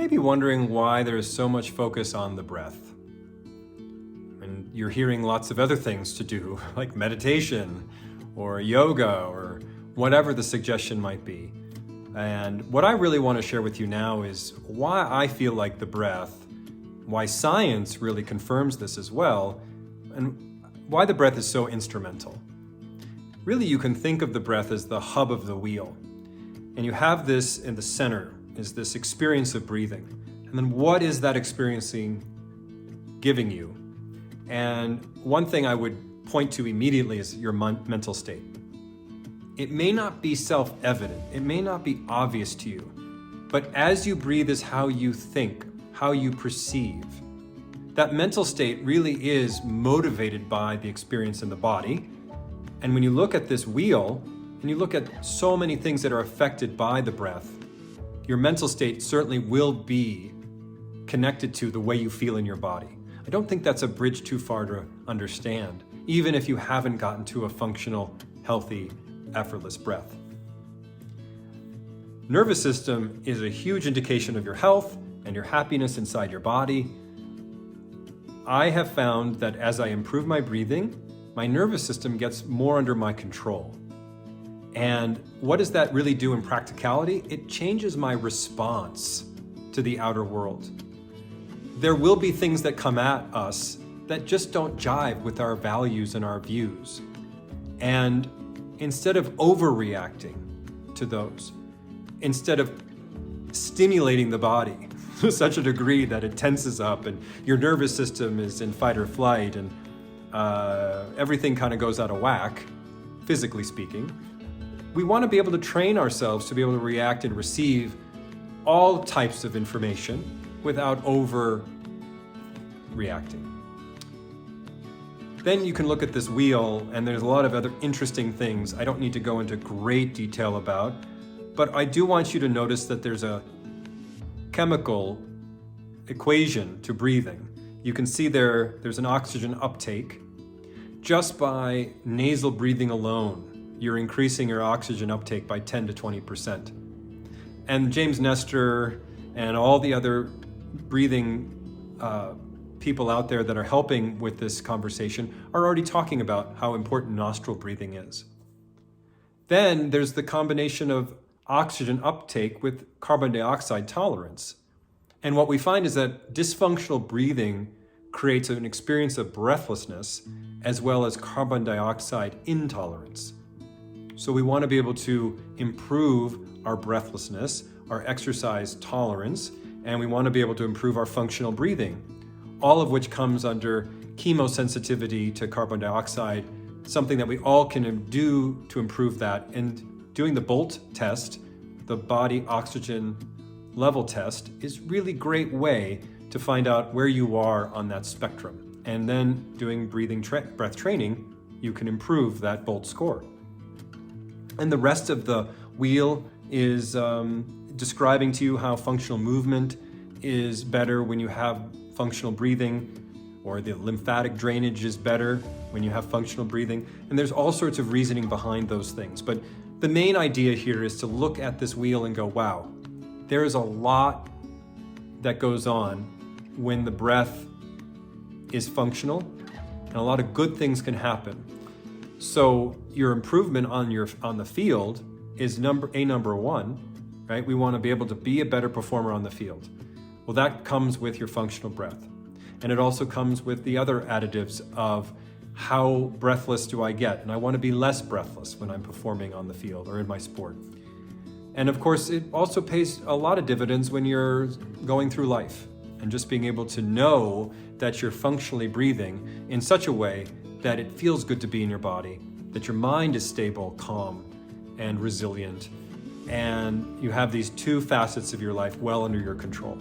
may be wondering why there is so much focus on the breath. And you're hearing lots of other things to do, like meditation or yoga or whatever the suggestion might be. And what I really want to share with you now is why I feel like the breath, why science really confirms this as well, and why the breath is so instrumental. Really, you can think of the breath as the hub of the wheel. And you have this in the center, is this experience of breathing. And then what is that experiencing giving you? And one thing I would point to immediately is your mental state. It may not be self-evident, it may not be obvious to you, but as you breathe is how you think, how you perceive. That mental state really is motivated by the experience in the body. And when you look at this wheel, and you look at so many things that are affected by the breath, your mental state certainly will be connected to the way you feel in your body. I don't think that's a bridge too far to understand, even if you haven't gotten to a functional, healthy, effortless breath. Nervous system is a huge indication of your health and your happiness inside your body. I have found that as I improve my breathing, my nervous system gets more under my control. And what does that really do in practicality? It changes my response to the outer world. There will be things that come at us that just don't jive with our values and our views. And instead of overreacting to those, instead of stimulating the body to such a degree that it tenses up and your nervous system is in fight or flight and everything kind of goes out of whack, physically speaking, we want to be able to train ourselves to be able to react and receive all types of information without overreacting. Then you can look at this wheel, and there's a lot of other interesting things I don't need to go into great detail about, but I do want you to notice that there's a chemical equation to breathing. You can see there's an oxygen uptake. Just by nasal breathing alone, you're increasing your oxygen uptake by 10 to 20%. And James Nestor and all the other breathing people out there that are helping with this conversation are already talking about how important nostril breathing is. Then there's the combination of oxygen uptake with carbon dioxide tolerance. And what we find is that dysfunctional breathing creates an experience of breathlessness as well as carbon dioxide intolerance. So we want to be able to improve our breathlessness, our exercise tolerance, and we want to be able to improve our functional breathing, all of which comes under chemosensitivity to carbon dioxide, something that we all can do to improve that. And doing the BOLT test, the body oxygen level test, is really great way to find out where you are on that spectrum. And then doing breath training, you can improve that BOLT score. And the rest of the wheel is describing to you how functional movement is better when you have functional breathing, or the lymphatic drainage is better when you have functional breathing. And there's all sorts of reasoning behind those things. But the main idea here is to look at this wheel and go, wow, there is a lot that goes on when the breath is functional, and a lot of good things can happen. So your improvement on the field is number one, right? We want to be able to be a better performer on the field. Well, that comes with your functional breath. And it also comes with the other additives of how breathless do I get? And I want to be less breathless when I'm performing on the field or in my sport. And of course, it also pays a lot of dividends when you're going through life and just being able to know that you're functionally breathing in such a way that it feels good to be in your body, that your mind is stable, calm, and resilient, and you have these two facets of your life well under your control.